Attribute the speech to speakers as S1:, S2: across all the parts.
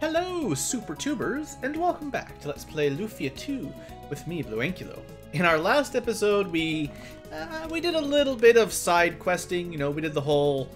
S1: Hello, Super Tubers, and welcome back to Let's Play Lufia 2 with me, BlueAnkylo. In our last episode, we did a little bit of side questing. You know, we did the whole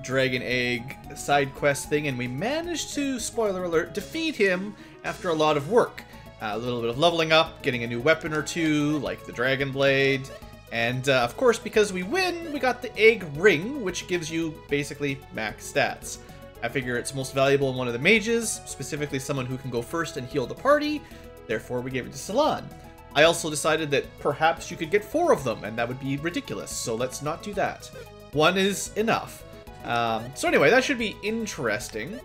S1: dragon egg side quest thing, and we managed to, spoiler alert, defeat him after a lot of work. A little bit of leveling up, getting a new weapon or two, like the dragon blade, and of course, because we win, we got the egg ring, which gives you basically max stats. I figure it's most valuable in one of the mages, specifically someone who can go first and heal the party, therefore we gave it to Salon. I also decided that perhaps you could get 4 of them, and that would be ridiculous, so let's not do that. 1 is enough. So anyway, that should be interesting.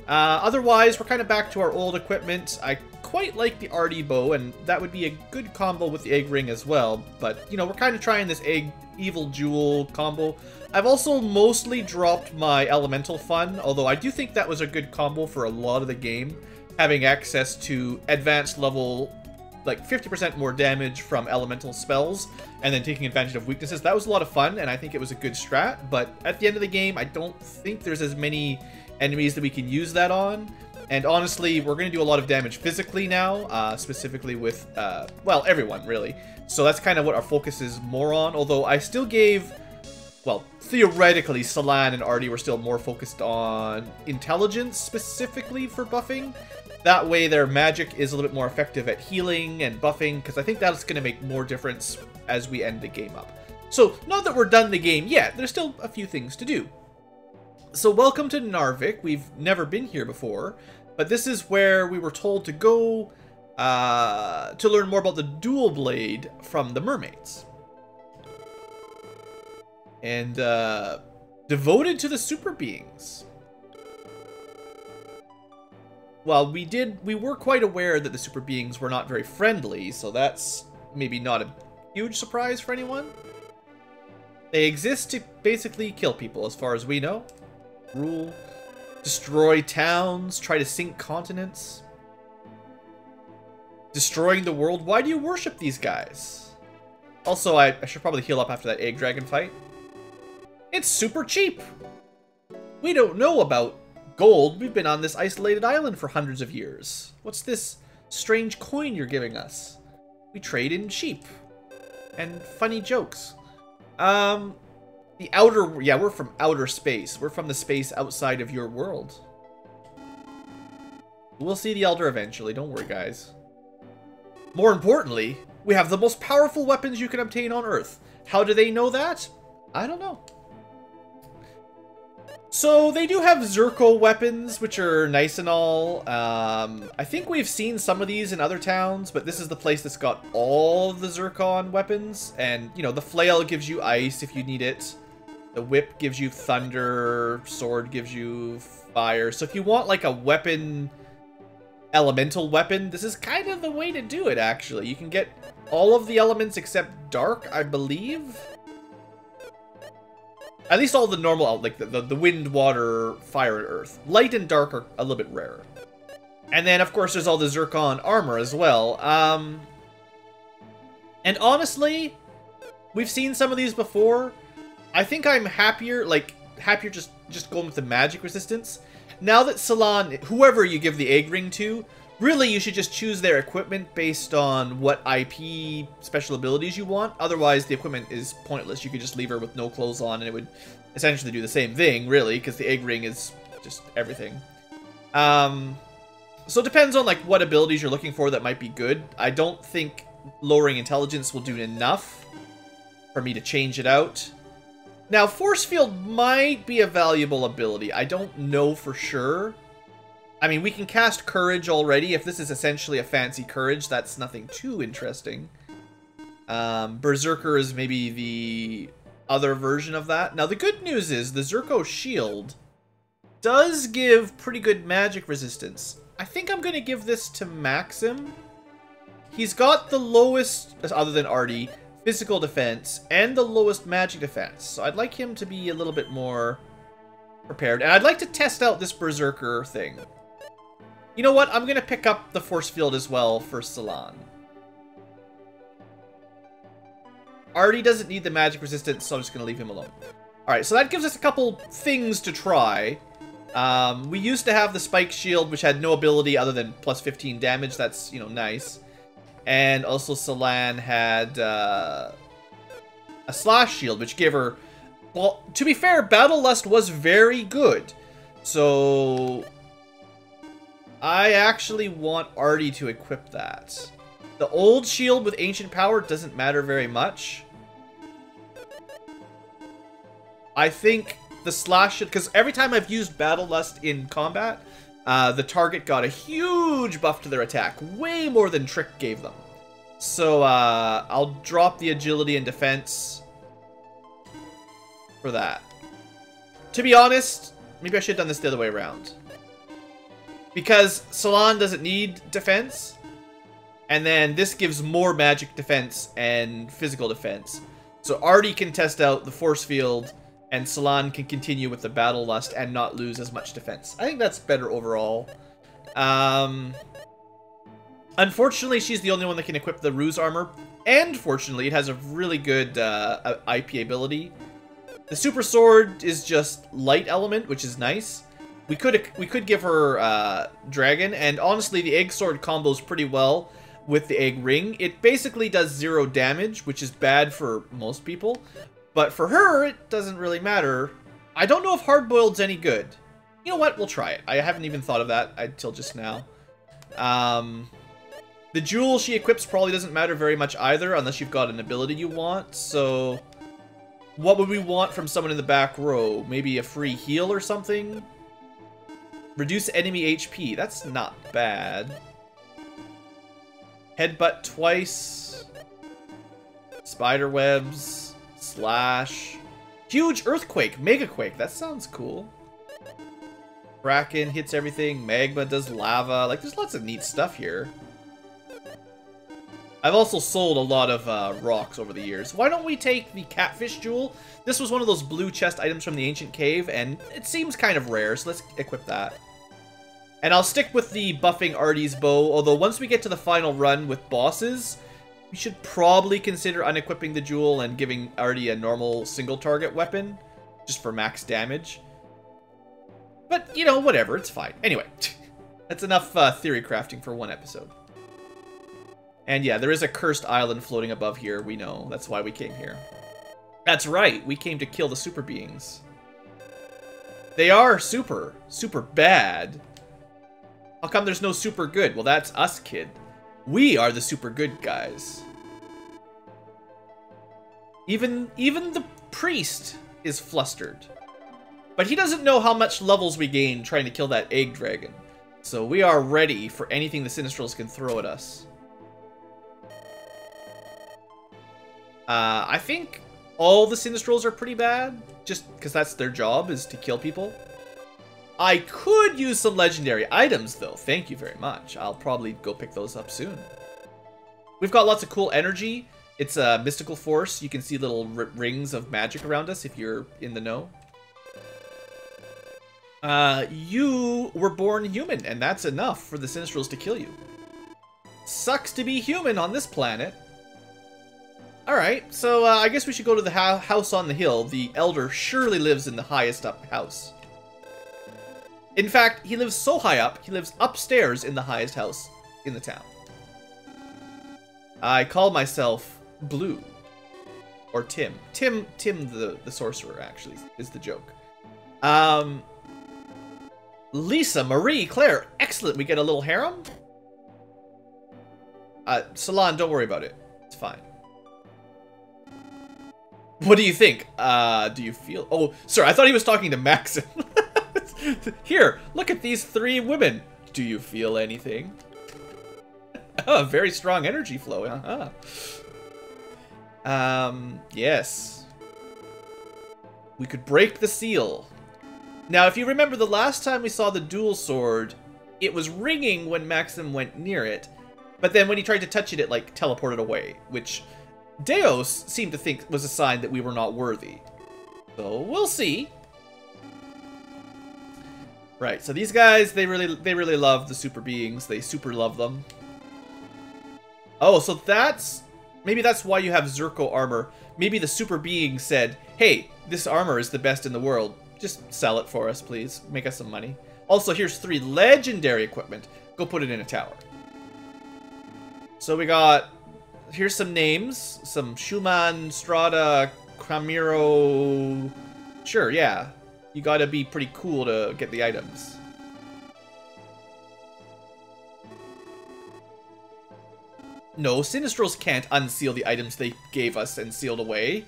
S1: Otherwise, we're kind of back to our old equipment. I quite like the Arty bow, and that would be a good combo with the egg ring as well, but, you know, we're kind of trying this egg evil jewel combo. I've also mostly dropped my elemental fun, although I do think that was a good combo for a lot of the game. Having access to advanced level, like 50% more damage from elemental spells, and then taking advantage of weaknesses. That was a lot of fun, and I think it was a good strat, but at the end of the game, I don't think there's as many enemies that we can use that on. And honestly, we're going to do a lot of damage physically now, specifically with, well, everyone, really. So that's kind of what our focus is more on, although I still gave, well, theoretically, Salan and Arty were still more focused on intelligence, specifically for buffing. That way, their magic is a little bit more effective at healing and buffing, because I think that's going to make more difference as we end the game up. So, not that we're done the game yet, there's still a few things to do. So welcome to Narvik. We've never been here before, but this is where we were told to go to learn more about the dual blade from the mermaids. And devoted to the super beings. Well, we were quite aware that the super beings were not very friendly, so that's maybe not a huge surprise for anyone. They exist to basically kill people, as far as we know. Rule, destroy towns, try to sink continents, destroying the world. Why do you worship these guys? Also, I should probably heal up after that egg dragon fight. It's super cheap. We don't know about gold. We've been on this isolated island for hundreds of years. What's this strange coin you're giving us? We trade in sheep and funny jokes. The outer, yeah, we're from outer space. We're from the space outside of your world. We'll see the Elder eventually, don't worry, guys. More importantly, we have the most powerful weapons you can obtain on Earth. How do they know that? I don't know. So, they do have Zirco weapons, which are nice and all. I think we've seen some of these in other towns, but this is the place that's got all of the Zircon weapons. And, you know, the flail gives you ice if you need it. The whip gives you thunder, sword gives you fire. So if you want like a weapon, elemental weapon, this is kind of the way to do it, actually. You can get all of the elements except dark, I believe. At least all the normal, like the wind, water, fire, and earth. Light and dark are a little bit rarer. And then, of course, there's all the Zircon armor as well. And honestly, we've seen some of these before. I think I'm happier just going with the magic resistance. Now that Salon, whoever you give the egg ring to, really you should just choose their equipment based on what IP special abilities you want. Otherwise, the equipment is pointless. You could just leave her with no clothes on and it would essentially do the same thing, really, because the egg ring is just everything. So it depends on like what abilities you're looking for that might be good. I don't think lowering intelligence will do enough for me to change it out. Now, Forcefield might be a valuable ability. I don't know for sure. I mean, we can cast Courage already. If this is essentially a fancy Courage, that's nothing too interesting. Berserker is maybe the other version of that. Now, the good news is the Zirco Shield does give pretty good magic resistance. I think I'm going to give this to Maxim. He's got the lowest, other than Arty, physical defense, and the lowest magic defense. So I'd like him to be a little bit more prepared. And I'd like to test out this Berserker thing. You know what? I'm going to pick up the Forcefield as well for Salon. Arty doesn't need the magic resistance, so I'm just going to leave him alone. Alright, so that gives us a couple things to try. We used to have the spike shield, which had no ability other than plus 15 damage. That's, you know, nice. And also Salan had a slash shield, which gave her... Well, to be fair, Battle Lust was very good. So... I actually want Artie to equip that. The old shield with Ancient Power doesn't matter very much. I think the slash shield... Because every time I've used Battle Lust in combat, the target got a huge buff to their attack. Way more than Trick gave them. So, I'll drop the agility and defense for that. To be honest, maybe I should have done this the other way around. Because Salan doesn't need defense, and then this gives more magic defense and physical defense. So Artie can test out the Forcefield, and Salan can continue with the Battle Lust and not lose as much defense. I think that's better overall. Unfortunately, she's the only one that can equip the Ruse armor, and fortunately, it has a really good IP ability. The Super Sword is just light element, which is nice. We could give her Dragon, and honestly, the Egg Sword combos pretty well with the Egg Ring. It basically does 0 damage, which is bad for most people, but for her, it doesn't really matter. I don't know if Hardboiled's any good. You know what? We'll try it. I haven't even thought of that until just now. The jewel she equips probably doesn't matter very much either, unless you've got an ability you want, so... What would we want from someone in the back row? Maybe a free heal or something? Reduce enemy HP. That's not bad. Headbutt twice. Spider webs. Slash. Huge earthquake. Mega quake. That sounds cool. Kraken hits everything. Magma does lava. Like, there's lots of neat stuff here. I've also sold a lot of rocks over the years. Why don't we take the Catfish Jewel? This was one of those blue chest items from the Ancient Cave, and it seems kind of rare, so let's equip that. And I'll stick with the buffing Artie's bow, although once we get to the final run with bosses, we should probably consider unequipping the jewel and giving Artie a normal single-target weapon, just for max damage. But, you know, whatever, it's fine. Anyway, that's enough theory crafting for one episode. And yeah, there is a cursed island floating above here, we know. That's why we came here. That's right, we came to kill the super beings. They are super bad. How come there's no super good? Well, that's us, kid. We are the super good guys. Even the priest is flustered. But he doesn't know how much levels we gain trying to kill that egg dragon. So we are ready for anything the Sinistrals can throw at us. I think all the Sinistrals are pretty bad, just because that's their job, is to kill people. I could use some legendary items, though. Thank you very much. I'll probably go pick those up soon. We've got lots of cool energy. It's a mystical force. You can see little rings of magic around us if you're in the know. You were born human, and that's enough for the Sinistrals to kill you. Sucks to be human on this planet. Alright, so I guess we should go to the house on the hill. The Elder surely lives in the highest up house. In fact, he lives so high up, he lives upstairs in the highest house in the town. I call myself Blue. Or Tim. Tim the sorcerer, actually, is the joke. Lisa, Marie, Claire. Excellent, we get a little harem? Salan, don't worry about it. It's fine. What do you think? Do you feel... Oh, sorry, I thought he was talking to Maxon. Here, look at these 3 women. Do you feel anything? Oh, very strong energy flow. Yes. We could break the seal. Now, if you remember the last time we saw the dual sword, it was ringing when Maxim went near it, but then when he tried to touch it, it, like, teleported away, which... Deos seemed to think was a sign that we were not worthy. So, we'll see. Right, so these guys, they really love the super beings. They super love them. Oh, so that's... Maybe that's why you have Zerko armor. Maybe the super being said, hey, this armor is the best in the world. Just sell it for us, please. Make us some money. Also, here's 3 legendary equipment. Go put it in a tower. So we got... Here's some names. Some Schumann, Strada, Cramiro... Sure, yeah. You gotta be pretty cool to get the items. No, Sinistrals can't unseal the items they gave us and sealed away.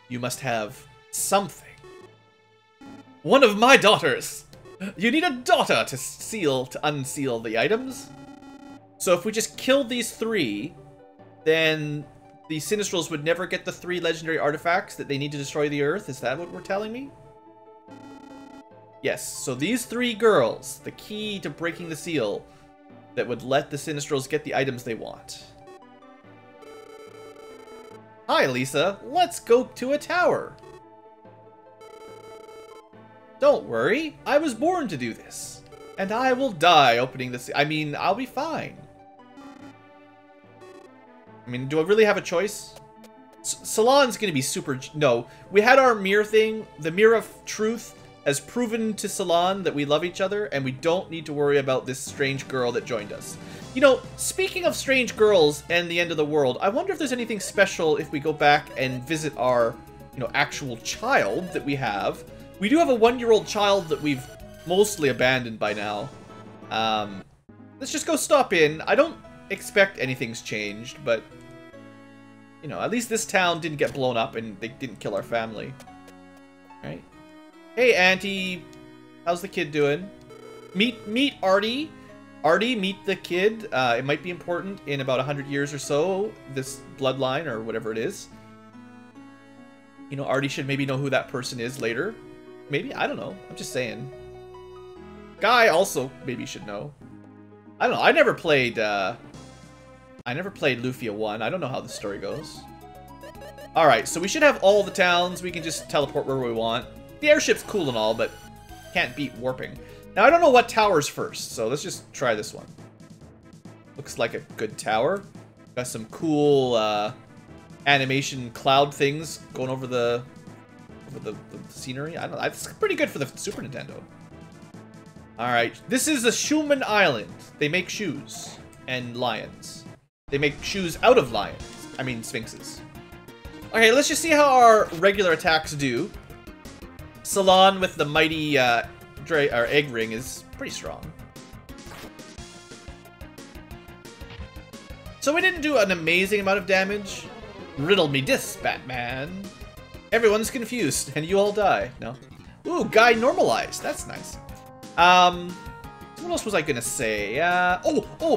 S1: You must have something. One of my daughters! You need a daughter to unseal the items. So if we just killed these 3, then the Sinistrals would never get the 3 legendary artifacts that they need to destroy the Earth. Is that what we're telling me? Yes, so these 3 girls, the key to breaking the seal that would let the Sinistrals get the items they want. Hi, Lisa. Let's go to a tower. Don't worry, I was born to do this. And I will die opening this. I mean, I'll be fine. I mean, do I really have a choice? Salon's gonna be super... No, we had our mirror thing. The mirror of truth has proven to Salon that we love each other, and we don't need to worry about this strange girl that joined us. You know, speaking of strange girls and the end of the world, I wonder if there's anything special if we go back and visit our, you know, actual child that we have. We do have a 1-year-old child that we've mostly abandoned by now. Let's just go stop in. I don't expect anything's changed, but, you know, at least this town didn't get blown up and they didn't kill our family. Right? Hey, Auntie. How's the kid doing? Meet Artie. Artie, meet the kid. It might be important in about 100 years or so, this bloodline or whatever it is. You know, Artie should maybe know who that person is later. Maybe? I don't know. I'm just saying. Guy also maybe should know. I don't know. I never played Lufia 1. I don't know how the story goes. Alright, so we should have all the towns. We can just teleport where we want. The airship's cool and all, but can't beat warping. Now, I don't know what tower's first, so let's just try this one. Looks like a good tower. Got some cool animation cloud things going over the scenery. I don't know. It's pretty good for the Super Nintendo. Alright, this is a Schumann Island. They make shoes and lions. They make shoes out of lions. I mean, sphinxes. Okay, let's just see how our regular attacks do. Salon with the mighty egg ring is pretty strong. So we didn't do an amazing amount of damage. Riddle me this, Batman. Everyone's confused, and you all die. No. Ooh, guy normalized. That's nice. What else was I gonna say?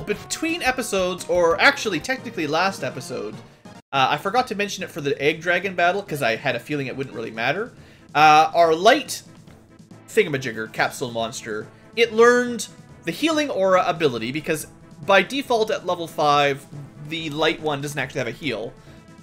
S1: Between episodes, or actually technically last episode, I forgot to mention it for the egg dragon battle because I had a feeling it wouldn't really matter. Our light thingamajigger capsule monster, it learned the healing aura ability because by default at level 5, the light one doesn't actually have a heal.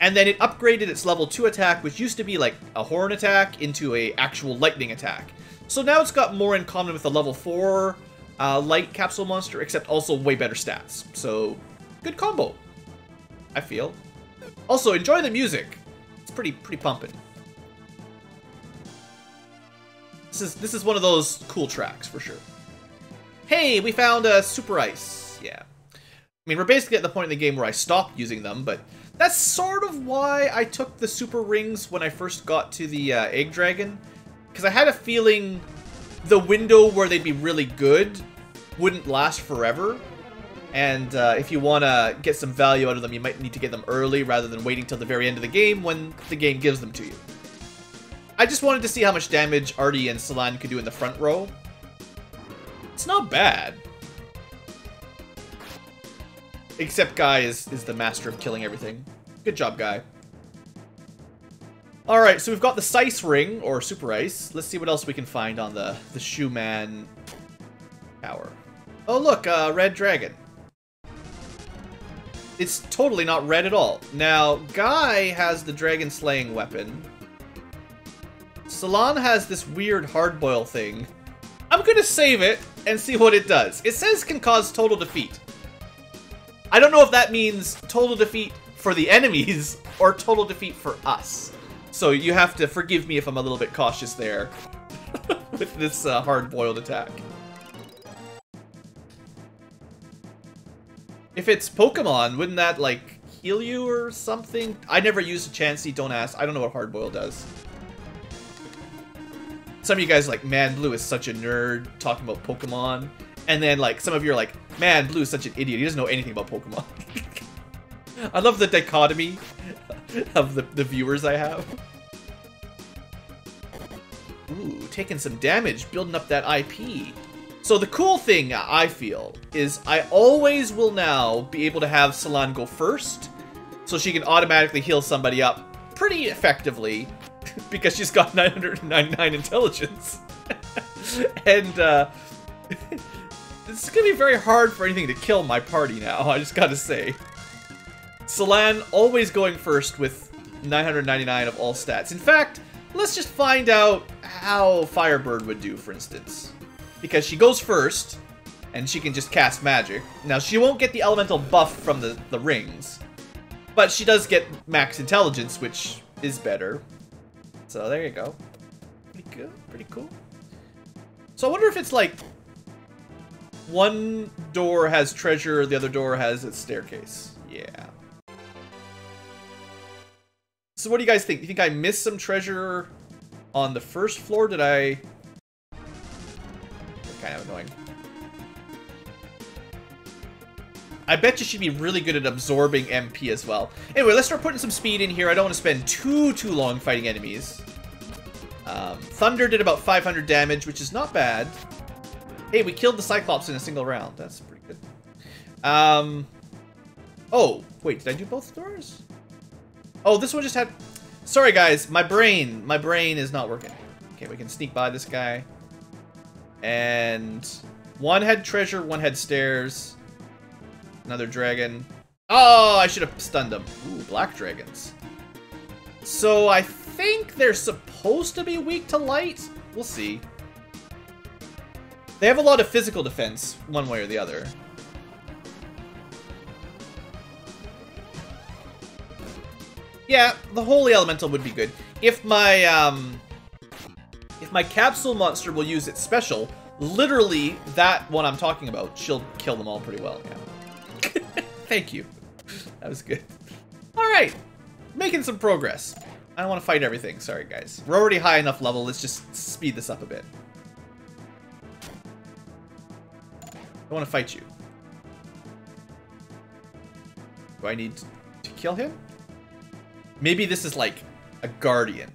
S1: And then it upgraded its level 2 attack, which used to be like a horn attack, into a actual lightning attack. So now it's got more in common with the level 4 light capsule monster, except also way better stats. So, good combo, I feel. Also, enjoy the music. It's pretty pumping. This is one of those cool tracks, for sure. Hey, we found a Super Ice. Yeah. I mean, we're basically at the point in the game where I stopped using them, but that's sort of why I took the Super Rings when I first got to the Egg Dragon. Because I had a feeling the window where they'd be really good wouldn't last forever. And if you want to get some value out of them, you might need to get them early rather than waiting till the very end of the game when the game gives them to you. I just wanted to see how much damage Artie and Salon could do in the front row. It's not bad. Except Guy is the master of killing everything. Good job, Guy. Alright, so we've got the Sice Ring, or Super Ice. Let's see what else we can find on the Schumann Tower. Oh look, Red Dragon. It's totally not red at all. Now, Guy has the dragon slaying weapon. Salon has this weird hardboil thing. I'm gonna save it and see what it does. It says can cause total defeat. I don't know if that means total defeat for the enemies or total defeat for us. So you have to forgive me if I'm a little bit cautious there with this hard-boiled attack. If it's Pokemon, wouldn't that, like, heal you or something? I never used a Chansey, don't ask. I don't know what hard-boiled does. Some of you guys are like, man, Blue is such a nerd talking about Pokemon. And then, like, some of you are like, man, Blue is such an idiot. He doesn't know anything about Pokemon. I love the dichotomy of the viewers I have. Ooh, taking some damage, building up that IP. So the cool thing, I feel, is I always will now be able to have Celine go first, so she can automatically heal somebody up pretty effectively, because she's got 999 intelligence. And it's going to be very hard for anything to kill my party now, I just gotta say. Celine always going first with 999 of all stats. In fact, let's just find out how Firebird would do, for instance. Because she goes first, and she can just cast magic. Now, she won't get the elemental buff from the rings, but she does get max intelligence, which is better. So there you go. Pretty good, pretty cool. So I wonder if it's like, one door has treasure, the other door has a staircase. Yeah. So what do you guys think? Do you think I missed some treasure on the first floor? Did I... Kind of annoying. I bet you she'd be really good at absorbing MP as well. Anyway, let's start putting some speed in here. I don't want to spend too long fighting enemies. Thunder did about 500 damage, which is not bad. Hey, we killed the Cyclops in a single round. That's pretty good. Oh, wait, did I do both doors? Oh, this one just had... Sorry, guys. My brain is not working. Okay, we can sneak by this guy. And one had treasure, one had stairs. Another dragon. Oh, I should have stunned him. Ooh, black dragons. So I think they're supposed to be weak to light. We'll see. They have a lot of physical defense, one way or the other. Yeah, the Holy Elemental would be good. If my capsule monster will use its special, literally that one I'm talking about, she'll kill them all pretty well. Yeah. Thank you. That was good. Alright. Making some progress. I don't want to fight everything. Sorry, guys. We're already high enough level. Let's just speed this up a bit. I want to fight you. Do I need to kill him? Maybe this is like a guardian.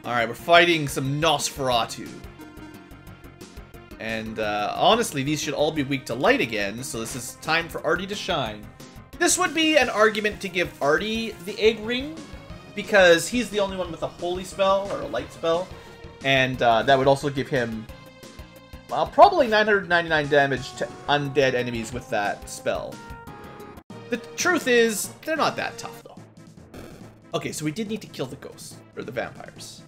S1: Alright, we're fighting some Nosferatu. And honestly, these should all be weak to light again, so this is time for Artie to shine. This would be an argument to give Artie the egg ring, because he's the only one with a holy spell, or a light spell. And that would also give him, well, probably 999 damage to undead enemies with that spell. The truth is, they're not that tough, though. Okay, so we did need to kill the ghosts, or the vampires.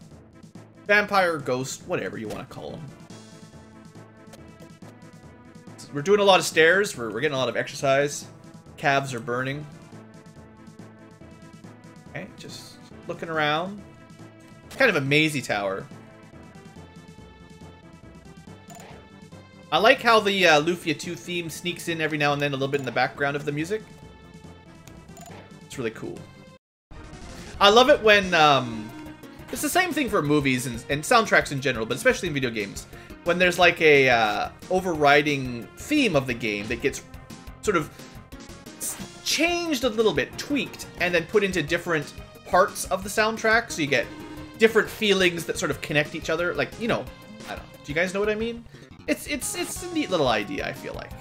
S1: Vampire, ghost, whatever you want to call them. We're doing a lot of stairs, we're getting a lot of exercise. Calves are burning. Okay, just looking around. Kind of a mazy tower. I like how the Lufia 2 theme sneaks in every now and then a little bit in the background of the music. It's really cool. I love it when, it's the same thing for movies and soundtracks in general, but especially in video games. When there's like a overriding theme of the game that gets sort of changed a little bit, tweaked, and then put into different parts of the soundtrack, so you get different feelings that sort of connect each other. Like, you know, I don't know. Do you guys know what I mean? It's a neat little idea, I feel like.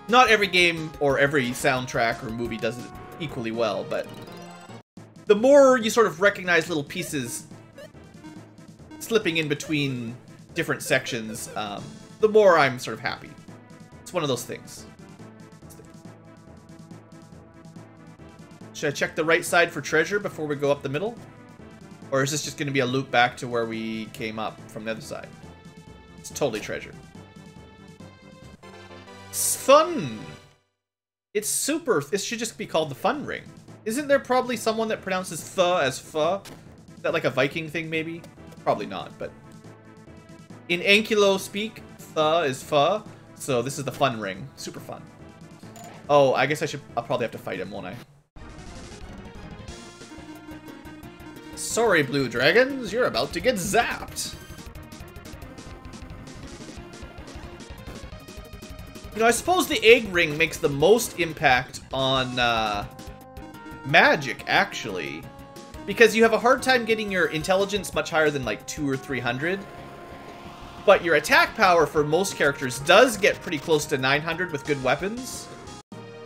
S1: Not every game or every soundtrack or movie does it equally well, but the more you sort of recognize little pieces slipping in between different sections, the more I'm sort of happy. It's one of those things. Should I check the right side for treasure before we go up the middle? Or is this just going to be a loop back to where we came up from the other side? It's totally treasure. It's fun! It's super... It should just be called the Fun Ring. Isn't there probably someone that pronounces "th" as "ph"? Is that like a Viking thing, maybe? Probably not, but... In Ankylo speak, "th" is "ph", so this is the Fun Ring. Super fun. Oh, I guess I'll probably have to fight him, won't I? Sorry, Blue Dragons, you're about to get zapped. You know, I suppose the egg ring makes the most impact on magic, actually. Because you have a hard time getting your intelligence much higher than like 200 or 300. But your attack power for most characters does get pretty close to 900 with good weapons.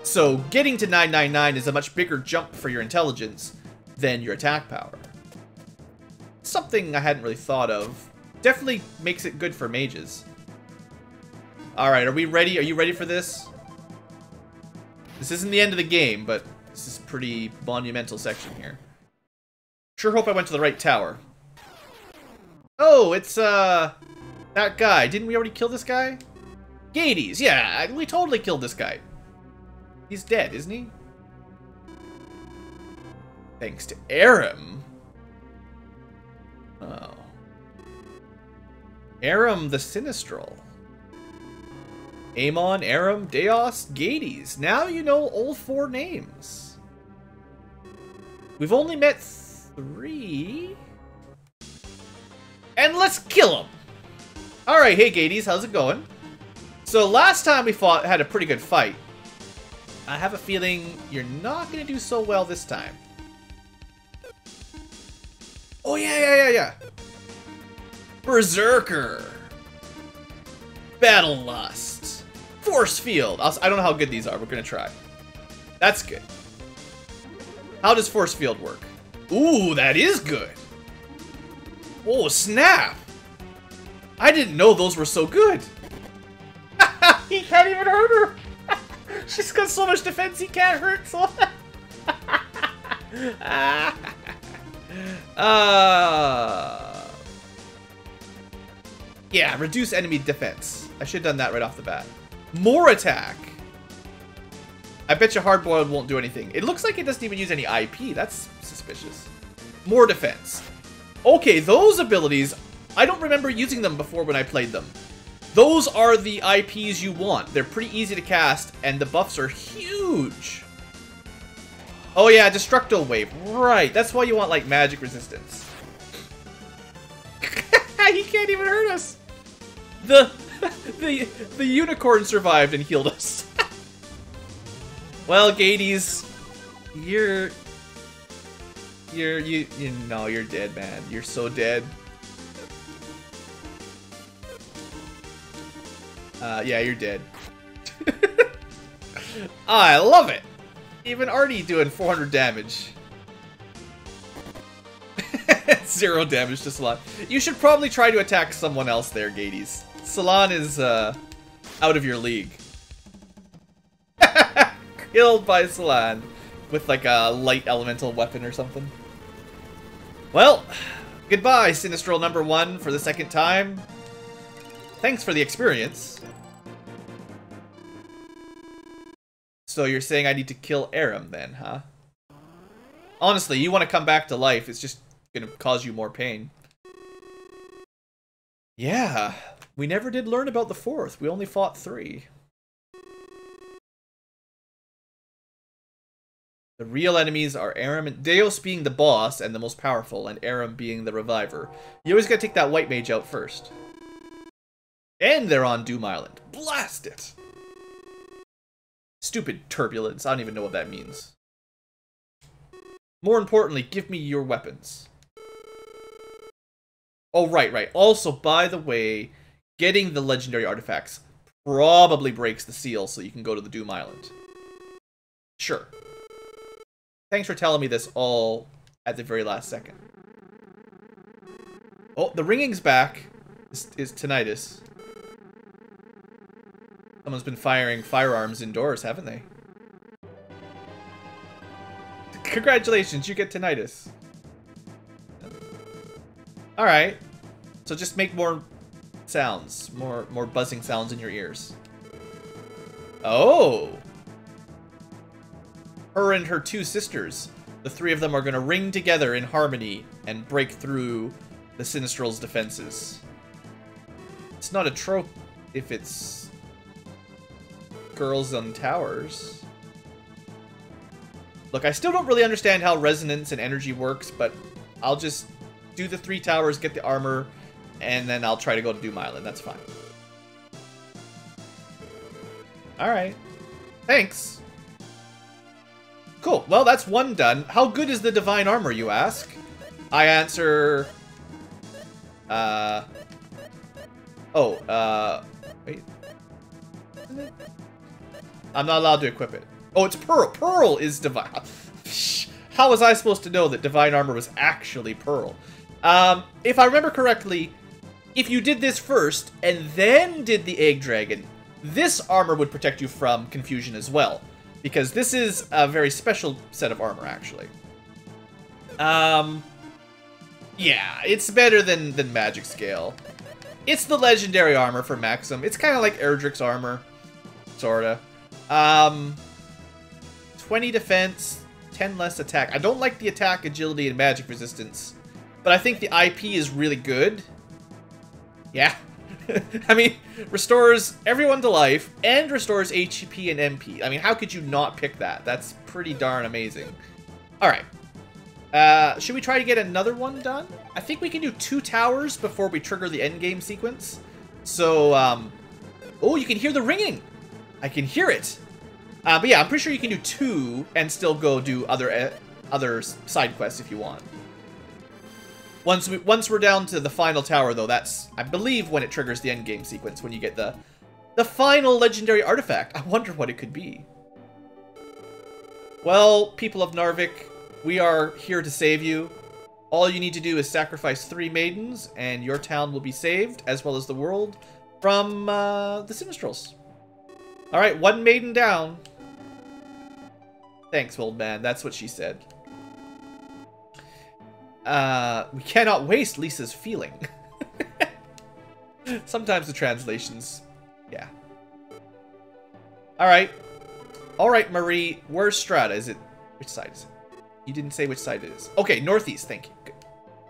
S1: So getting to 999 is a much bigger jump for your intelligence than your attack power. Something I hadn't really thought of. Definitely makes it good for mages. Alright, are we ready? Are you ready for this? This isn't the end of the game, but this is a pretty monumental section here. Sure hope I went to the right tower. Oh, it's, that guy. Didn't we already kill this guy? Gades, yeah, we totally killed this guy. He's dead, isn't he? Thanks to Aram. Oh. Aram the Sinistral. Amon, Aram, Deos, Gades. Now you know all 4 names. We've only met 3. And let's kill him! Alright, hey Gades, how's it going? So last time we had a pretty good fight. I have a feeling you're not going to do so well this time. Oh, yeah. Berserker. Battle Lust. Forcefield. I don't know how good these are. We're going to try. That's good. How does Forcefield work? Ooh, that is good. Oh, snap. I didn't know those were so good. He can't even hurt her. She's got so much defense he can't hurt so. Yeah, reduce enemy defense. I should have done that right off the bat. More attack. I bet you Hardboiled won't do anything. It looks like it doesn't even use any IP. That's suspicious. More defense. Okay, those abilities, I don't remember using them before when I played them. Those are the IPs you want. They're pretty easy to cast, and the buffs are huge. Oh yeah, Destructo Wave. Right, that's why you want, like, magic resistance. He can't even hurt us. The unicorn survived and healed us. Well, Gades, you're dead, man. You're so dead. Yeah, you're dead. I love it. Even Artie doing 400 damage. 0 damage to Salon. You should probably try to attack someone else there, Gades. Salon is out of your league. Killed by Salon with like a light elemental weapon or something. Well, goodbye, Sinistral number 1 for the 2nd time. Thanks for the experience. So you're saying I need to kill Aram then, huh? Honestly, you want to come back to life, it's just gonna cause you more pain. Yeah, we never did learn about the 4th. We only fought 3. The real enemies are Aram and Deos being the boss and the most powerful, and Aram being the reviver. You always gotta take that white mage out first. And they're on Doom Island. Blast it! Stupid turbulence. I don't even know what that means. More importantly, give me your weapons. Oh, right. Also, by the way, getting the legendary artifacts probably breaks the seal so you can go to the Doom Island. Sure. Thanks for telling me this all at the very last second. Oh, the ringing's back. Is tinnitus. Someone's been firing firearms indoors, haven't they? Congratulations, you get tinnitus. Alright. So just make more sounds. More buzzing sounds in your ears. Oh! her and her two sisters, the three of them are going to ring together in harmony and break through the Sinistrals' defenses. It's not a trope if it's girls on towers. Look, I still don't really understand how resonance and energy works, but I'll just do the 3 towers, get the armor, and then I'll try to go to Doom Island. That's fine. Alright. Thanks. Cool. Well, that's one done. How good is the divine armor, you ask? I answer... Wait. I'm not allowed to equip it. Oh, it's Pearl. Pearl is divine. How was I supposed to know that divine armor was actually Pearl? If I remember correctly, if you did this first and then did the Egg Dragon, this armor would protect you from confusion as well. Because this is a very special set of armor, actually. Yeah, it's better than Magic Scale. It's the legendary armor for Maxim. It's kind of like Erdrick's armor. Sorta. 20 defense, 10 less attack. I don't like the attack, agility, and magic resistance. But I think the IP is really good. Yeah. I mean, restores everyone to life and restores HP and MP. I mean, how could you not pick that? That's pretty darn amazing. Alright. Should we try to get another one done? I think we can do 2 towers before we trigger the endgame sequence. So, oh, you can hear the ringing! I can hear it! But yeah, I'm pretty sure you can do 2 and still go do other side quests if you want. Once we're down to the final tower, though, that's, I believe, when it triggers the endgame sequence, when you get the final legendary artifact. I wonder what it could be. Well, people of Narvik, we are here to save you. All you need to do is sacrifice 3 maidens, and your town will be saved, as well as the world, from the Sinistrals. Alright, 1 maiden down. Thanks, old man. That's what she said. We cannot waste Lisa's feeling. Sometimes the translations... Yeah. Alright. Alright, Marie. Where's Strata? Is it... Which side is it? You didn't say which side it is. Okay, northeast. Thank you. Good.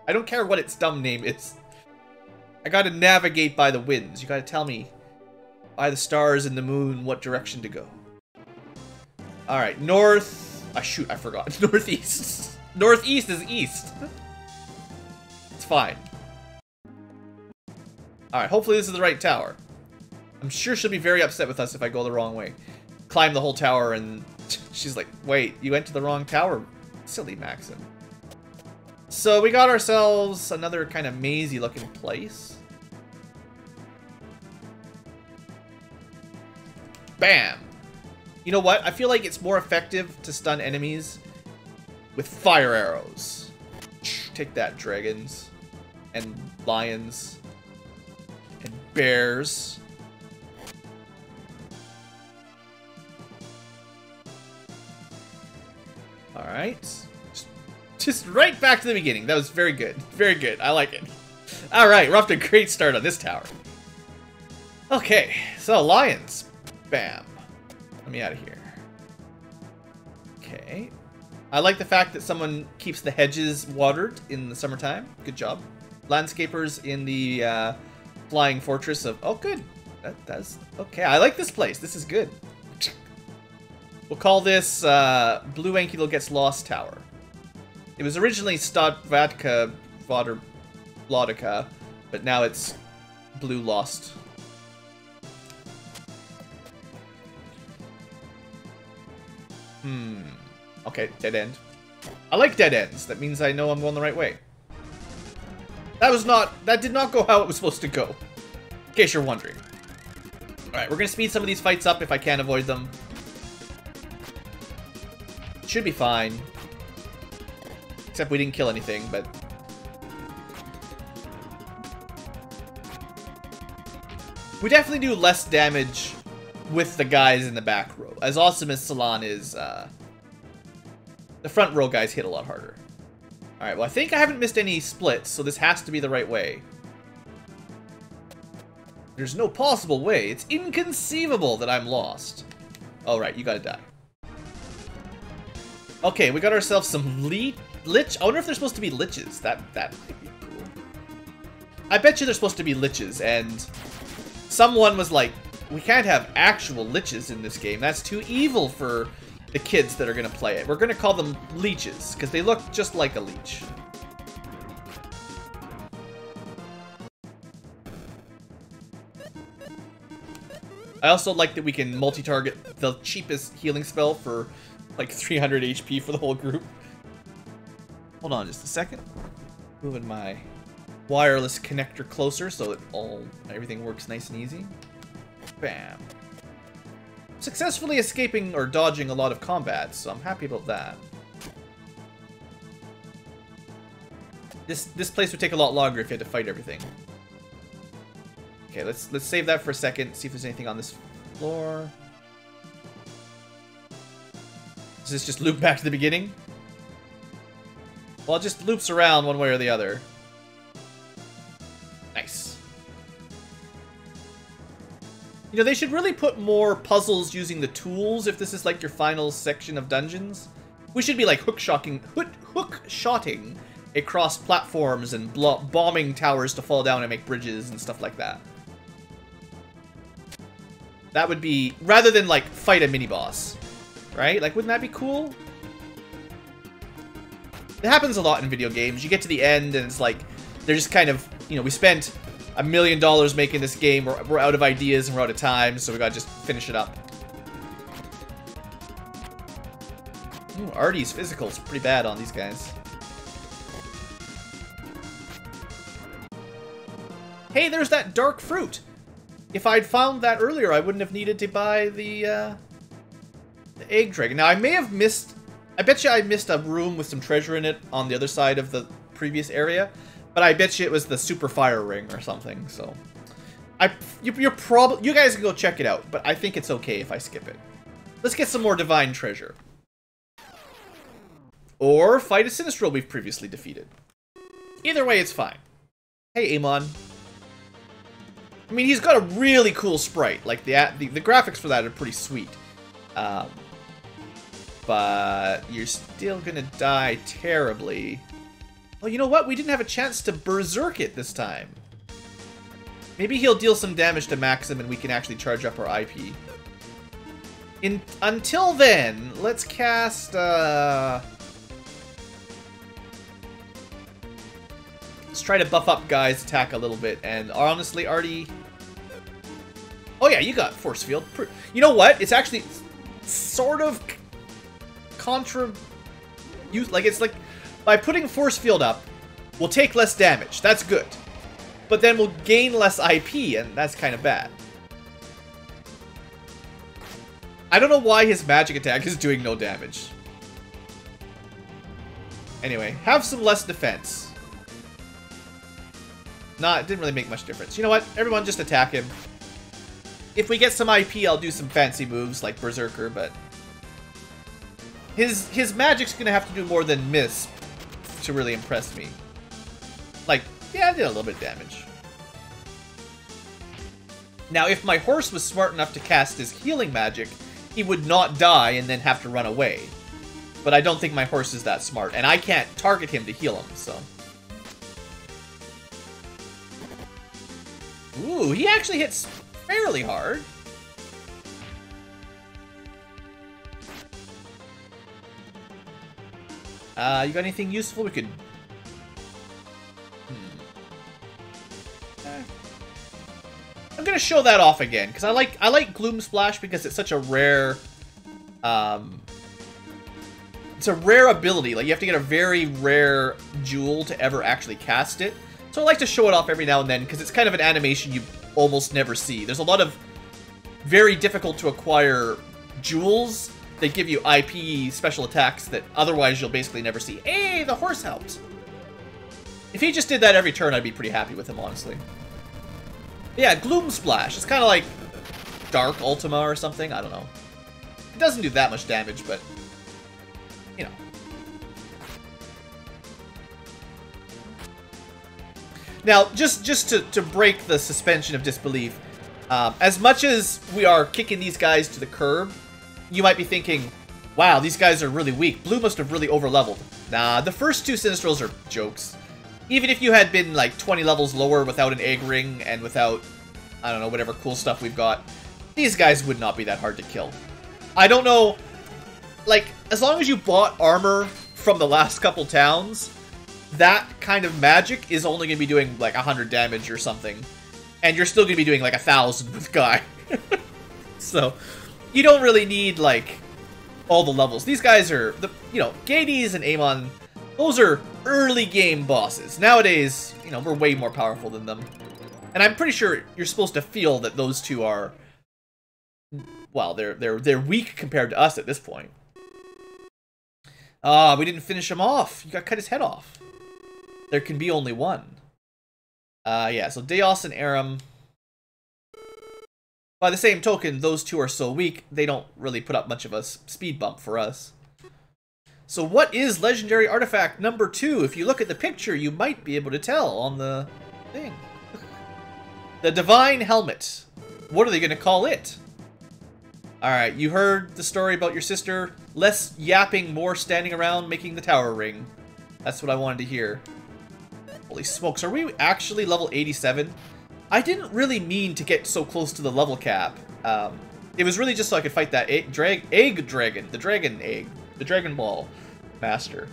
S1: I don't care what its dumb name is. I gotta navigate by the winds. You gotta tell me by the stars and the moon what direction to go. Alright, north... shoot, I forgot. Northeast. Northeast is east. It's fine. Alright, hopefully this is the right tower. I'm sure she'll be very upset with us if I go the wrong way. Climb the whole tower and she's like, wait, you went to the wrong tower? Silly Maxim. So we got ourselves another kind of mazy looking place. Bam! You know what? I feel like it's more effective to stun enemies with fire arrows. Take that, dragons. And lions. And bears. Alright. Just right back to the beginning. That was very good. Very good. I like it. Alright, we're off to a great start on this tower. Okay, so lions. Bam. Let me out of here. Okay. I like the fact that someone keeps the hedges watered in the summertime. Good job. Landscapers in the flying fortress of... Oh, good. That's... Okay, I like this place. This is good. We'll call this BlueAnkylo Gets Lost Tower. It was originally Stadvatka Vlodica, but now it's Blue Lost. Okay, dead end. I like dead ends. That means I know I'm going the right way. That did not go how it was supposed to go. In case you're wondering. Alright, we're gonna speed some of these fights up if I can avoid them. Should be fine. Except we didn't kill anything, but... We definitely do less damage with the guys in the back row. As awesome as Salon is, the front row guys hit a lot harder. Alright, well I think I haven't missed any splits, so this has to be the right way. There's no possible way. It's inconceivable that I'm lost. Oh, right, you gotta die. Okay, we got ourselves some lich. I wonder if they're supposed to be liches. That might be cool. I bet you they're supposed to be liches, and someone was like, we can't have actual liches in this game. That's too evil for the kids that are going to play it. We're going to call them leeches, because they look just like a leech. I also like that we can multi-target the cheapest healing spell for like 300 HP for the whole group. Hold on just a second. Moving my wireless connector closer so that everything works nice and easy. Bam. Successfully escaping or dodging a lot of combat, so I'm happy about that. This place would take a lot longer if you had to fight everything. Okay, let's save that for a second, see if there's anything on this floor. Does this just loop back to the beginning? Well, it just loops around one way or the other. Nice. You know, they should really put more puzzles using the tools if this is like your final section of dungeons. We should be like hook-shotting across platforms and bombing towers to fall down and make bridges and stuff like that. That would be, rather than like fight a mini-boss, right? Like, wouldn't that be cool? It happens a lot in video games. You get to the end and it's like, they're just kind of, you know, we spent $1 million making this game, we're out of ideas and we're out of time, so we gotta just finish it up. Ooh, Artie's physical's pretty bad on these guys. Hey, there's that dark fruit! If I'd found that earlier, I wouldn't have needed to buy the egg dragon. Now, I may have missed... I bet you I missed a room with some treasure in it on the other side of the previous area. But I bet you it was the super fire ring or something, so... You guys can go check it out, but I think it's okay if I skip it. Let's get some more divine treasure. Or fight a Sinistral we've previously defeated. Either way, it's fine. Hey, Amon. I mean, he's got a really cool sprite. Like, the graphics for that are pretty sweet. But you're still gonna die terribly. Well, you know what? We didn't have a chance to berserk it this time. Maybe he'll deal some damage to Maxim and we can actually charge up our IP. Until then, let's cast... Let's try to buff up Guy's attack a little bit. And honestly, Artie... Oh yeah, you got Forcefield. You know what? It's actually sort of like, it's like, by putting Forcefield up, we'll take less damage. That's good. But then we'll gain less IP, and that's kind of bad. I don't know why his magic attack is doing no damage. Anyway, have some less defense. Nah, it didn't really make much difference. You know what? Everyone just attack him. If we get some IP, I'll do some fancy moves like Berserker, but... His magic's gonna have to do more than miss to really impress me. Like, yeah, I did a little bit of damage. Now, if my horse was smart enough to cast his healing magic, he would not die and then have to run away. But I don't think my horse is that smart, and I can't target him to heal him, so... Ooh, he actually hits fairly hard. You got anything useful we could... I'm gonna show that off again, because I like Gloom Splash because it's such a rare... it's a rare ability. Like, you have to get a very rare jewel to ever actually cast it. So I like to show it off every now and then, because it's kind of an animation you almost never see. There's a lot of very difficult to acquire jewels that give you IP special attacks that otherwise you'll basically never see. Hey, the horse helped! If he just did that every turn, I'd be pretty happy with him, honestly. But yeah, Gloom Splash. It's kind of like Dark Ultima or something. I don't know. It doesn't do that much damage, but... you know. Now, just to break the suspension of disbelief, as much as we are kicking these guys to the curb, you might be thinking, Wow, these guys are really weak. Blue must have really over-leveled. Nah, the first two Sinistrals are jokes. Even if you had been, like, 20 levels lower without an egg ring and without, I don't know, whatever cool stuff we've got, these guys would not be that hard to kill. I don't know, like, as long as you bought armor from the last couple towns, that kind of magic is only going to be doing, like, 100 damage or something. And you're still going to be doing, like, 1,000 with Guy. So, you don't really need, like, all the levels. These guys are, you know, Gades and Amon, those are early game bosses. Nowadays, you know, we're way more powerful than them. And I'm pretty sure you're supposed to feel that those two are, well, they're weak compared to us at this point. Ah, we didn't finish him off. You got to cut his head off. There can be only one. Yeah, so Deos and Aram. By the same token, those two are so weak, they don't really put up much of a speed bump for us. So what is Legendary Artifact number 2? If you look at the picture, you might be able to tell on the thing. The Divine Helmet. What are they going to call it? Alright, you heard the story about your sister. Less yapping, more standing around, making the tower ring. That's what I wanted to hear. Holy smokes, are we actually level 87? I didn't really mean to get so close to the level cap. It was really just so I could fight that egg dragon, the Dragon Ball Master.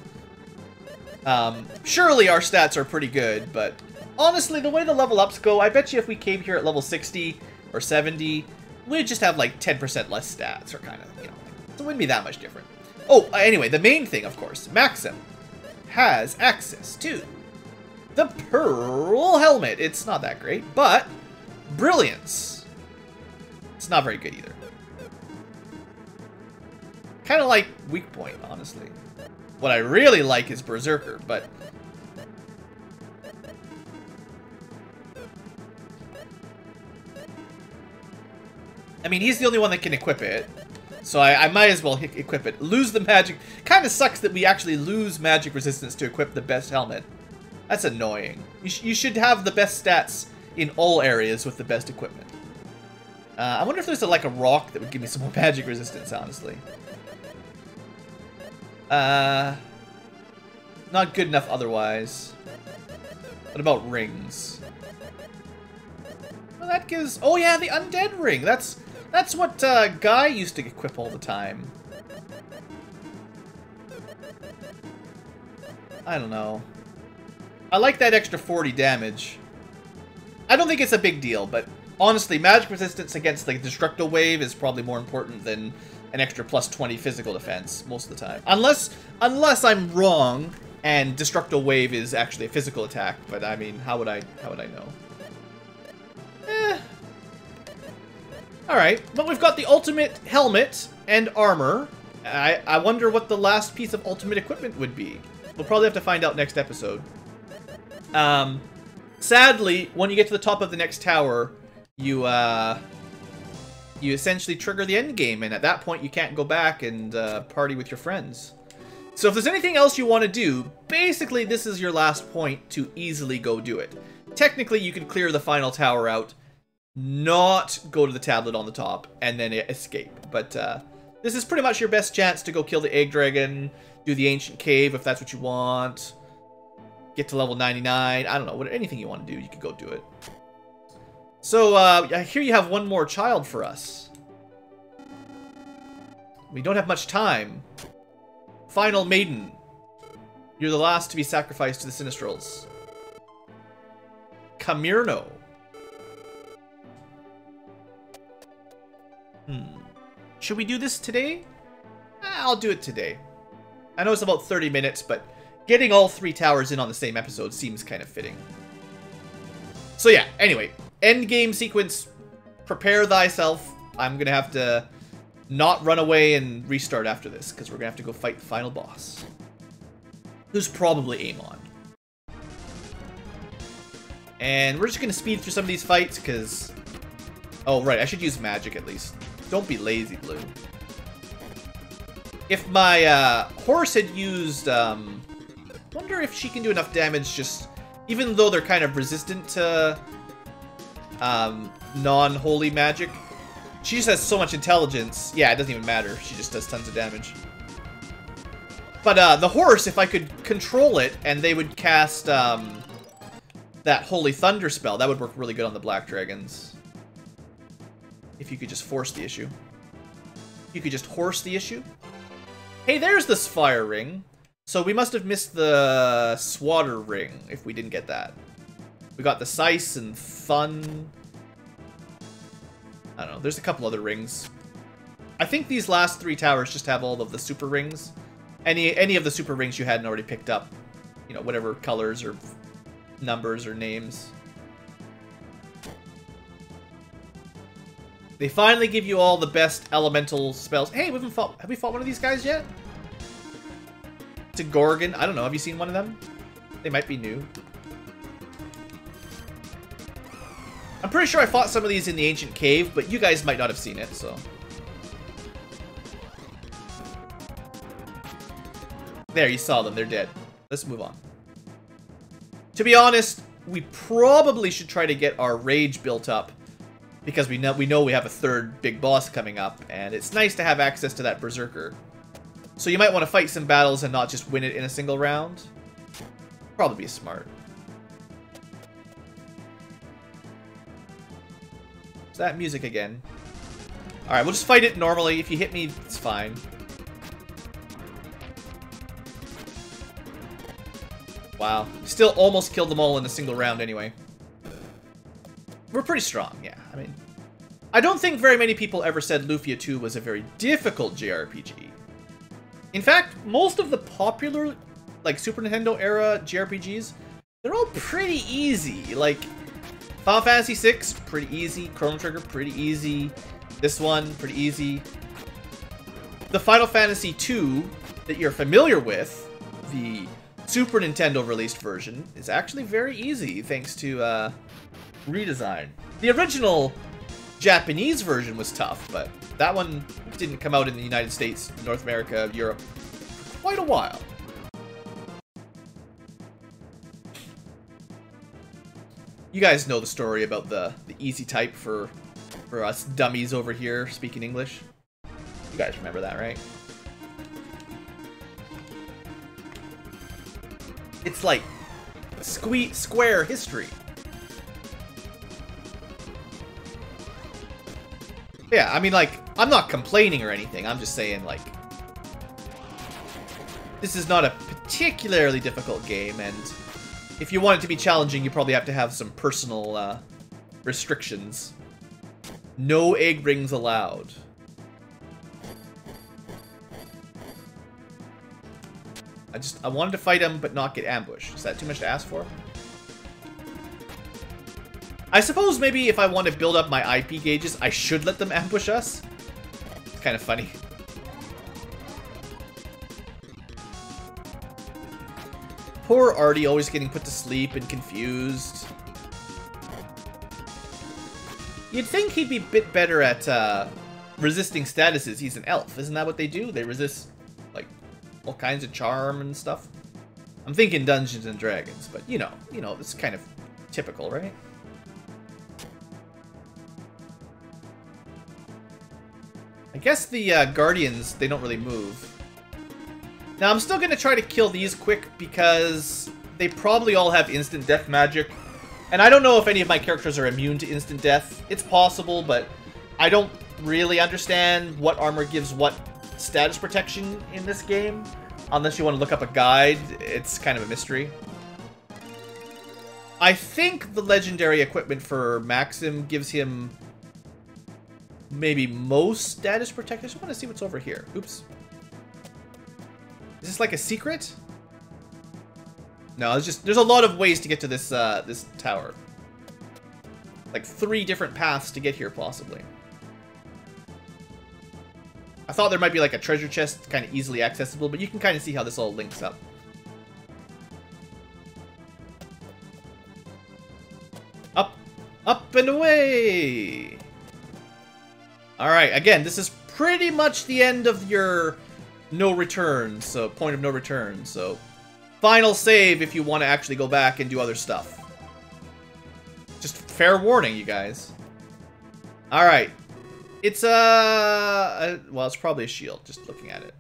S1: Surely our stats are pretty good, but honestly, the way the level ups go, I bet you if we came here at level 60 or 70, we'd just have like 10% less stats, or kind of, you know, it wouldn't be that much different. Oh, anyway, the main thing, of course, Maxim has access to the Pearl Helmet. It's not that great, but Brilliance. It's not very good either. Kind of like Weak Point, honestly. What I really like is Berserker, but I mean, he's the only one that can equip it, so I might as well equip it. Lose the magic. Kind of sucks that we actually lose magic resistance to equip the best helmet. That's annoying. You should have the best stats in all areas with the best equipment. I wonder if there's like a rock that would give me some more magic resistance, honestly. Not good enough otherwise. What about rings? Well, that gives... Oh yeah, the Undead Ring! That's what Guy used to equip all the time. I don't know. I like that extra 40 damage. I don't think it's a big deal, but honestly, magic resistance against like Destructo Wave is probably more important than an extra plus 20 physical defense most of the time. Unless I'm wrong and Destructo Wave is actually a physical attack, but I mean, how would I know? Alright, but we've got the ultimate helmet and armor. I wonder what the last piece of ultimate equipment would be. We'll probably have to find out next episode. Sadly, when you get to the top of the next tower, you essentially trigger the end game, and at that point you can't go back and party with your friends. So if there's anything else you want to do, basically this is your last point to easily go do it. Technically, you can clear the final tower out, not go to the tablet on the top, and then escape. But this is pretty much your best chance to go kill the egg dragon, do the ancient cave if that's what you want. Get to level 99. I don't know. Anything you want to do, you can go do it. So, I hear you have one more child for us. We don't have much time. Final maiden. You're the last to be sacrificed to the Sinistrals. Camirno. Should we do this today? I'll do it today. I know it's about 30 minutes, but getting all 3 towers in on the same episode seems kind of fitting. So yeah, anyway, end game sequence, prepare thyself. I'm gonna have to not run away and restart after this, because we're gonna have to go fight the final boss. Who's probably Amon. And we're just gonna speed through some of these fights, because... Oh, right, I should use magic at least. Don't be lazy, Blue. If my horse had used... wonder if she can do enough damage just... Even though they're kind of resistant to non-holy magic. She just has so much intelligence. Yeah, it doesn't even matter. She just does tons of damage. But the horse, if I could control it and they would cast that Holy Thunder spell, that would work really good on the Black Dragons. If you could just force the issue. You could just horse the issue. Hey, there's the Fire Ring. So we must have missed the Swatter Ring if we didn't get that. We got the Sice and Thun. I don't know. There's a couple other rings. I think these last 3 towers just have all of the super rings. Any of the super rings you hadn't already picked up. You know, whatever colors or numbers or names. They finally give you all the best elemental spells. Hey, have we fought one of these guys yet? It's a Gorgon. I don't know. Have you seen one of them? They might be new. I'm pretty sure I fought some of these in the Ancient Cave, but you guys might not have seen it, so. There, you saw them. They're dead. Let's move on. To be honest, we probably should try to get our rage built up, because we know we have a 3rd big boss coming up, and it's nice to have access to that Berserker. So you might want to fight some battles and not just win it in a single round. Probably be smart. It's that music again. Alright, we'll just fight it normally. If you hit me, it's fine. Wow. Still almost killed them all in a single round anyway. We're pretty strong, yeah. I mean, I don't think very many people ever said Lufia 2 was a very difficult JRPG. In fact, most of the popular, like, Super Nintendo era JRPGs, they're all pretty easy. Like, Final Fantasy VI, pretty easy. Chrono Trigger, pretty easy. This one, pretty easy. The Final Fantasy II that you're familiar with, the Super Nintendo released version, is actually very easy thanks to redesign. The original Japanese version was tough, but that one didn't come out in the United States, North America, Europe for quite a while. You guys know the story about the easy type for us dummies over here speaking English. You guys remember that, right? It's like square history. Yeah, I mean, like, I'm not complaining or anything. I'm just saying, like, this is not a particularly difficult game, and if you want it to be challenging, you probably have to have some personal restrictions. No egg rings allowed. I wanted to fight him, but not get ambushed. Is that too much to ask for? I suppose maybe if I want to build up my IP gauges, I should let them ambush us. It's kind of funny. Poor Artie, always getting put to sleep and confused. You'd think he'd be a bit better at resisting statuses. He's an elf. Isn't that what they do? They resist, like, all kinds of charm and stuff. I'm thinking Dungeons and Dragons, but you know, it's kind of typical, right? I guess the Guardians, they don't really move. Now, I'm still going to try to kill these quick because they probably all have instant death magic. And I don't know if any of my characters are immune to instant death. It's possible, but I don't really understand what armor gives what status protection in this game. Unless you want to look up a guide, it's kind of a mystery. I think the legendary equipment for Maxim gives him maybe most status protection. I just want to see what's over here. Oops. Is this like a secret? No, it's just, there's a lot of ways to get to this this tower. Like 3 different paths to get here, possibly. I thought there might be like a treasure chest kind of easily accessible, but you can kind of see how this all links up. Up and away! Alright, again, this is pretty much the end of your no return, so point of no return, so final save if you want to actually go back and do other stuff. Just fair warning, you guys. Alright. It's well, it's probably a shield, just looking at it.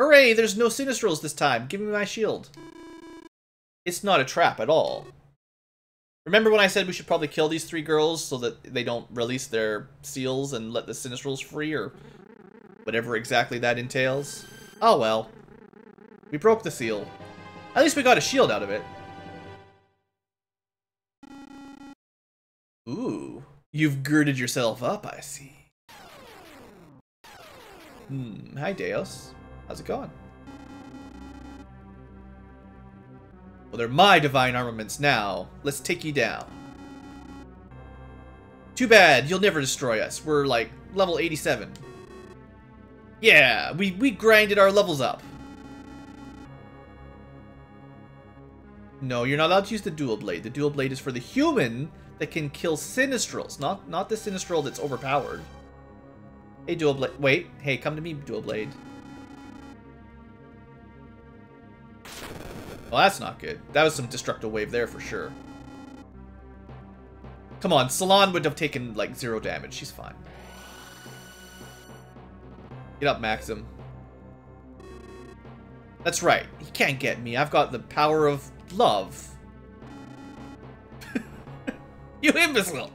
S1: Hooray, there's no Sinistrals this time. Give me my shield. It's not a trap at all. Remember when I said we should probably kill these 3 girls so that they don't release their seals and let the Sinistrals free, or whatever exactly that entails? Oh well. We broke the seal. At least we got a shield out of it. Ooh. You've girded yourself up, I see. Hi Deos. How's it going? Well, they're my divine armaments now. Let's take you down. Too bad, you'll never destroy us. We're like level 87. Yeah, we grinded our levels up. No, you're not allowed to use the dual blade. The dual blade is for the human that can kill Sinistrals, not the Sinistral that's overpowered. Hey, dual blade. Wait, hey, come to me, dual blade. Well, that's not good. That was some destructive wave there for sure. Come on, Salon would have taken like 0 damage. She's fine. Get up, Maxim. That's right. He can't get me. I've got the power of love. You imbecile!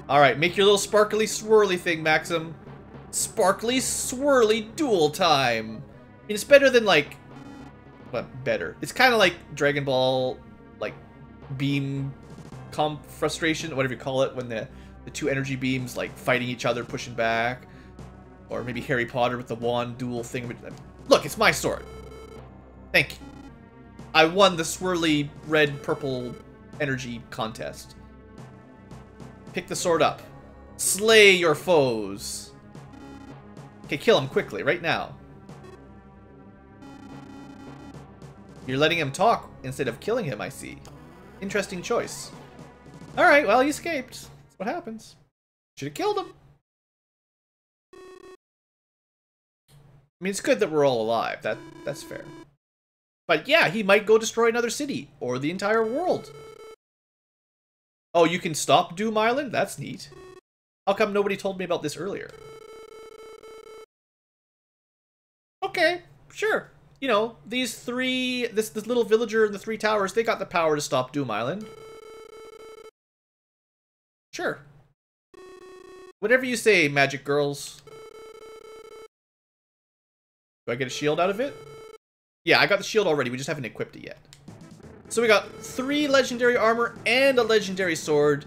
S1: Alright, make your little sparkly swirly thing, Maxim. Sparkly swirly duel time! I mean, it's better than, like... Well, better. It's kind of like Dragon Ball, like, beam frustration, whatever you call it, when the 2 energy beams, like, fighting each other, pushing back. Or maybe Harry Potter with the wand duel thing. Look, it's my sword. Thank you. I won the swirly red-purple energy contest. Pick the sword up. Slay your foes. Okay, kill him quickly, right now. You're letting him talk instead of killing him, I see. Interesting choice. Alright, well, he escaped. That's what happens. Should have killed him. I mean, it's good that we're all alive. That's fair. But yeah, he might go destroy another city, or the entire world. Oh, you can stop Doom Island? That's neat. How come nobody told me about this earlier? Okay, sure. You know, these 3, this little villager and the 3 towers, they got the power to stop Doom Island. Sure. Whatever you say, magic girls. Do I get a shield out of it? Yeah, I got the shield already, we just haven't equipped it yet. So we got 3 legendary armor and a legendary sword.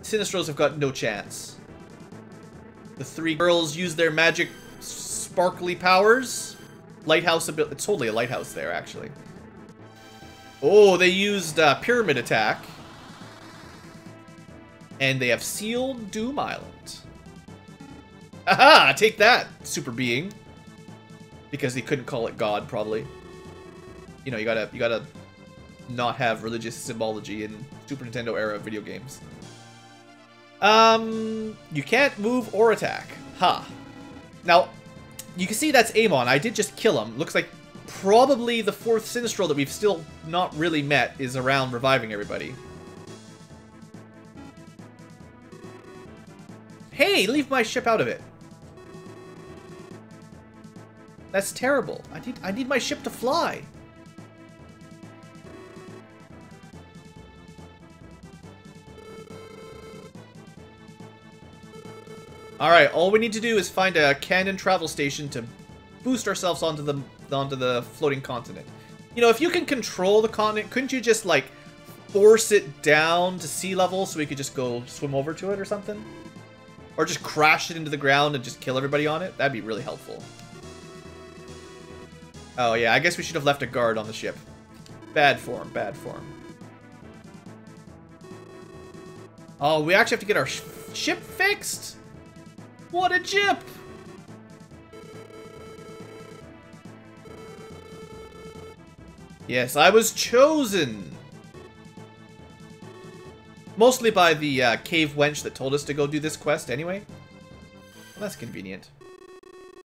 S1: Sinistrals have got no chance. The 3 girls use their magic sparkly powers. Lighthouse ability. It's totally a lighthouse there, actually. Oh, they used pyramid attack. And they have sealed Doom Island. Aha! Take that, super being. Because they couldn't call it God, probably. You know, you gotta not have religious symbology in Super Nintendo era video games. You can't move or attack. Ha. Now, you can see that's Amon. I did just kill him. Looks like probably the 4th Sinistral that we've still not really met is around reviving everybody. Hey, leave my ship out of it. That's terrible. I need my ship to fly. Alright, all we need to do is find a cannon travel station to boost ourselves onto the floating continent. You know, if you can control the continent, couldn't you just, like, force it down to sea level so we could just go swim over to it or something? Or just crash it into the ground and just kill everybody on it? That'd be really helpful. Oh yeah, I guess we should have left a guard on the ship. Bad form, bad form. Oh, we actually have to get our ship fixed? What a jip! Yes, I was chosen! Mostly by the cave wench that told us to go do this quest anyway. Well, that's convenient.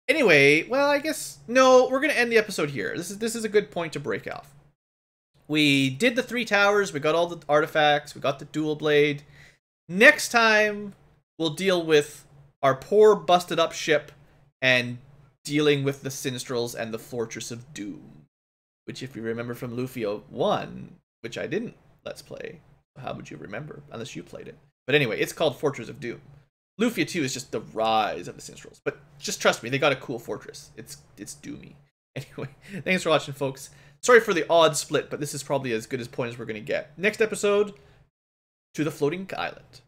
S1: Anyway, well, I guess... No, we're going to end the episode here. This is a good point to break off. We did the 3 towers, we got all the artifacts, we got the dual blade. Next time, we'll deal with our poor busted up ship and dealing with the Sinistrals and the Fortress of Doom, which if you remember from Lufia 1, which I didn't let's play, how would you remember unless you played it? But anyway, it's called Fortress of Doom. Lufia 2 is just the rise of the Sinistrals, but just trust me, they got a cool fortress. It's doomy. Anyway, thanks for watching, folks. Sorry for the odd split, but this is probably as good as point as we're going to get. Next episode, to the floating island.